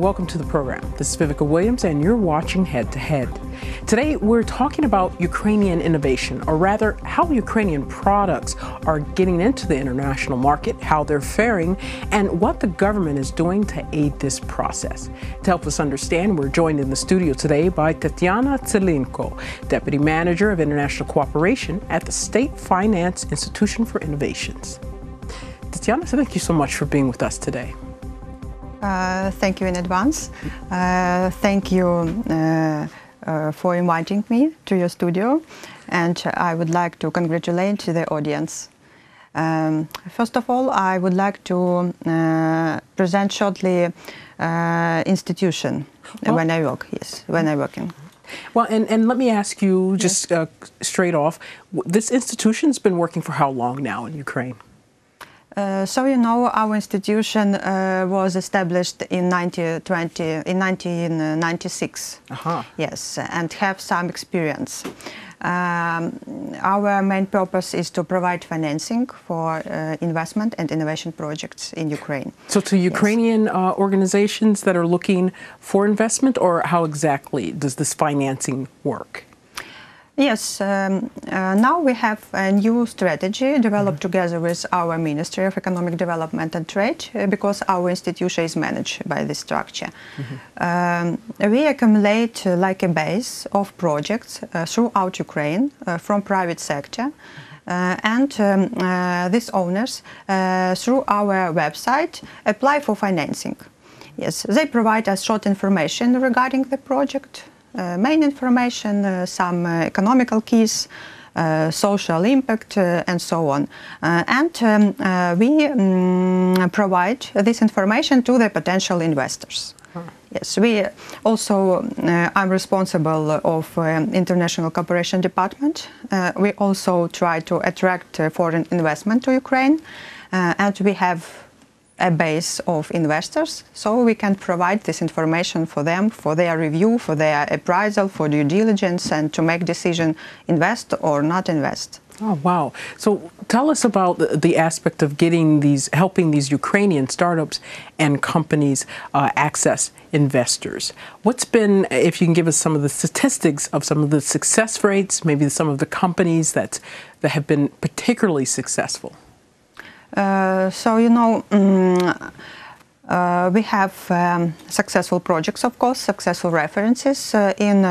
welcome to the program. This is Vivica Williams, and you're watching Head to Head. Today, we're talking about Ukrainian innovation, or rather, how Ukrainian products are getting into the international market, how they're faring, and what the government is doing to aid this process. To help us understand, we're joined in the studio today by Tetiana Tsilenko, Deputy Manager of International Cooperation at the State Finance Institution for Innovations. Tetiana, thank you so much for being with us today. Thank you in advance. Thank you for inviting me to your studio, and I would like to congratulate the audience. First of all, I would like to present shortly institution when I work. Yes, when I'm working. Well, and let me ask you just straight off, this institution's been working for how long now in Ukraine? So you know, our institution was established in 1996. Yes, and have some experience. Our main purpose is to provide financing for investment and innovation projects in Ukraine. So to Ukrainian organizations that are looking for investment, or how exactly does this financing work? Yes, now we have a new strategy developed together with our Ministry of Economic Development and Trade, because our institution is managed by this structure. We accumulate like a base of projects throughout Ukraine from private sector, and these owners through our website apply for financing. Yes, they provide us short information regarding the project. Main information, some economical keys, social impact, and so on. And we provide this information to the potential investors. Yes, we also, I'm responsible of International Cooperation Department. We also try to attract foreign investment to Ukraine, and we have a base of investors, so we can provide this information for them, for their review, for their appraisal, for due diligence, and to make decision invest or not invest. Oh, wow. So tell us about the aspect of getting these, helping these Ukrainian startups and companies access investors. What's been, if you can give us some of the statistics of some of the success rates, maybe some of the companies that have been particularly successful? So, you know, we have successful projects, of course, successful references in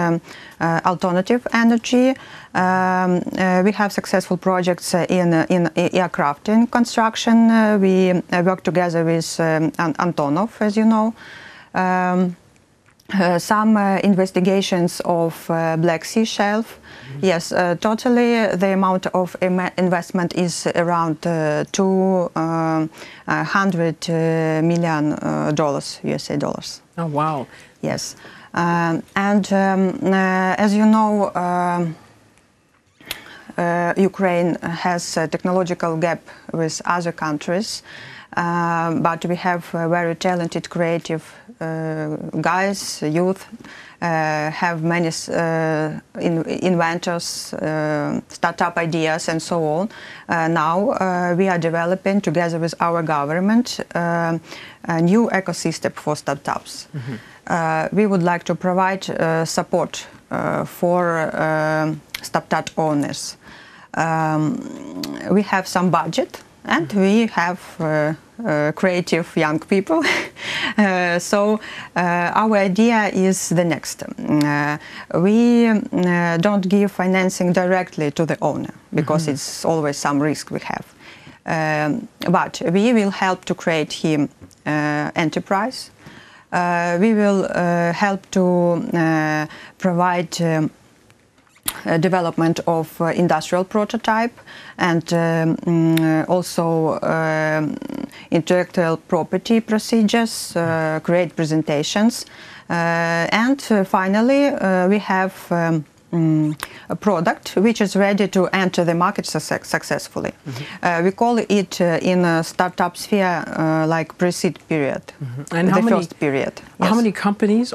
alternative energy. We have successful projects in aircraft and construction. We work together with Antonov, as you know. Some investigations of Black Sea Shelf. Yes, totally the amount of investment is around $200 million USA dollars. Oh, wow. Yes, and as you know, Ukraine has a technological gap with other countries, but we have very talented, creative guys, youth, have many inventors, startup ideas, and so on. Now we are developing, together with our government, a new ecosystem for startups. We would like to provide support for startup owners. We have some budget, and we have creative young people. So our idea is the next. We don't give financing directly to the owner, because it's always some risk we have. But we will help to create him enterprise. We will help to provide development of industrial prototype, and also intellectual property procedures, create presentations, and finally we have a product which is ready to enter the market successfully. We call it in a startup sphere like pre-seed period, and the first period. Yes. How many companies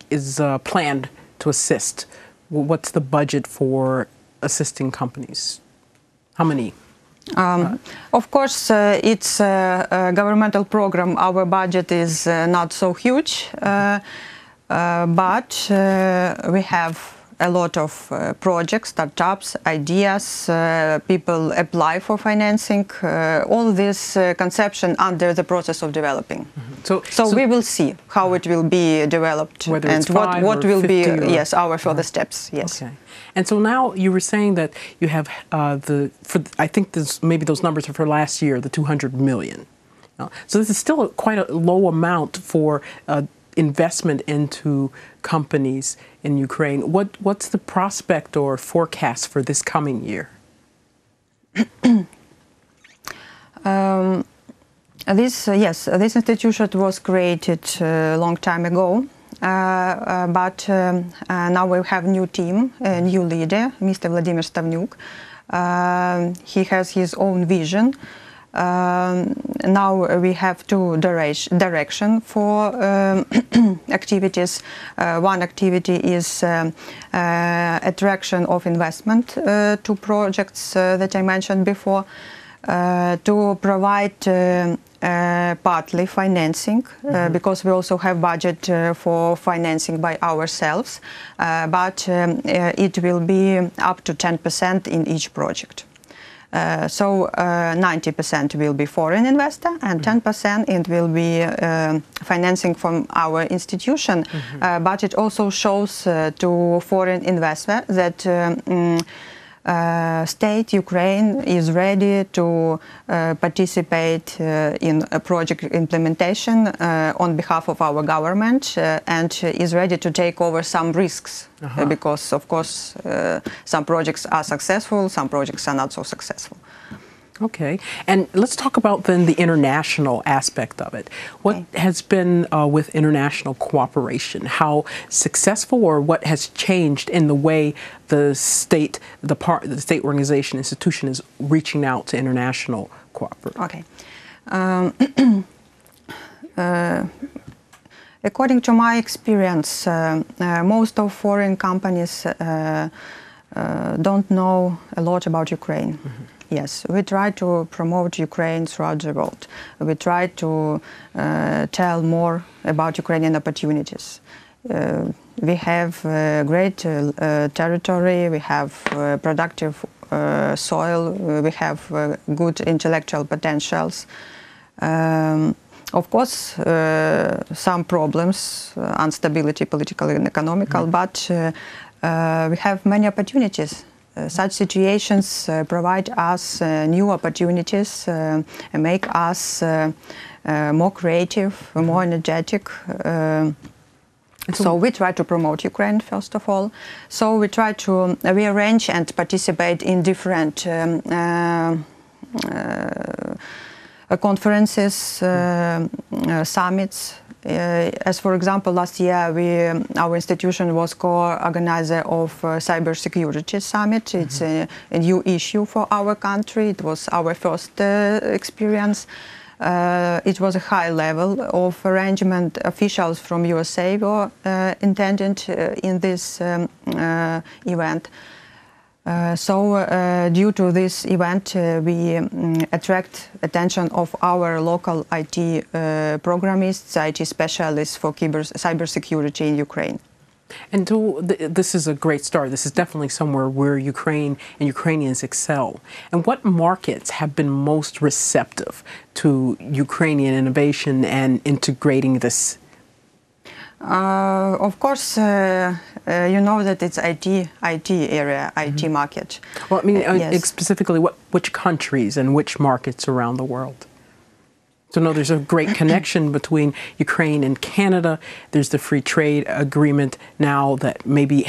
is planned to assist? What's the budget for assisting companies? How many? Of course, it's a governmental program. Our budget is not so huge, but we have a lot of projects, startups, ideas, people apply for financing, all this conception under the process of developing. So we will see how it will be developed and what will be, yes, our further steps, yes. Okay. And so now you were saying that you have I think maybe those numbers are for last year, the 200 million. So this is still quite a low amount for investment into companies in Ukraine. What's the prospect or forecast for this coming year? This institution was created a long time ago, but now we have a new team, a new leader, Mr. Vladimir Stavnyuk. He has his own vision. Now we have two direction for activities. One activity is attraction of investment to projects that I mentioned before, to provide partly financing, because we also have budget for financing by ourselves, but it will be up to 10% in each project. So 90% will be foreign investor and 10% it will be financing from our institution. But it also shows to foreign investor that state Ukraine is ready to participate in a project implementation on behalf of our government and is ready to take over some risks because of course some projects are successful, some projects are not so successful. Okay, and let's talk about then the international aspect of it. What has been with international cooperation? How successful, or what has changed in the way the state, the state organization, institution is reaching out to international cooperation? Okay. According to my experience, most of foreign companies don't know a lot about Ukraine. Yes, we try to promote Ukraine throughout the world. We try to tell more about Ukrainian opportunities. We have great territory, we have productive soil, we have good intellectual potentials. Of course, some problems, instability, political and economical, but we have many opportunities. Such situations provide us new opportunities, make us more creative, more energetic. So we try to promote Ukraine, first of all. So we try to rearrange and participate in different conferences, summits. As for example, last year our institution was co-organizer of cybersecurity summit. It's a new issue for our country. It was our first experience. It was a high level of arrangement. Officials from USA were attended in this event. So due to this event, we attract attention of our local IT programists, IT specialists for cybersecurity in Ukraine. And this is a great start. This is definitely somewhere where Ukraine and Ukrainians excel. And what markets have been most receptive to Ukrainian innovation and integrating this? Of course, you know that it's IT area, IT market. Well, I mean, yes. Specifically, which countries and which markets around the world? So, no, there's a great connection between Ukraine and Canada. There's the free trade agreement now that maybe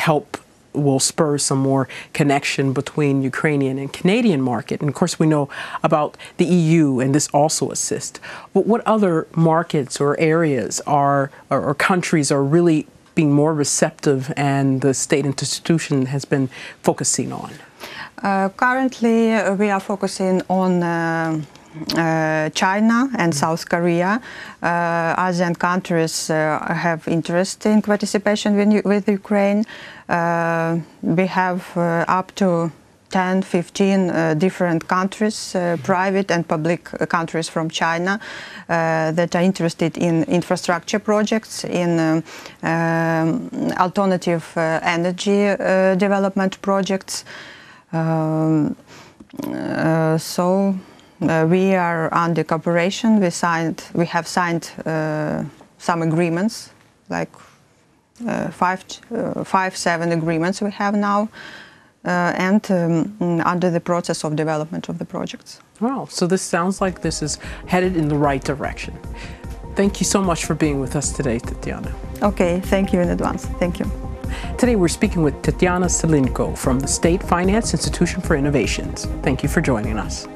will spur some more connection between Ukrainian and Canadian market. And of course, we know about the EU, and this also assists. But what other markets or areas or countries are really being more receptive and the state institution has been focusing on? Currently, we are focusing on China and South Korea. ASEAN countries have interest in participation with Ukraine. We have up to 10, 15 different countries, private and public countries from China that are interested in infrastructure projects, in alternative energy development projects. We are under cooperation. We have signed some agreements, like 7 agreements we have now, and under the process of development of the projects. Wow, so this sounds like this is headed in the right direction. Thank you so much for being with us today, Tetiana. Okay, thank you in advance. Thank you. Today we're speaking with Tetiana Tsilenko from the State Finance Institution for Innovations. Thank you for joining us.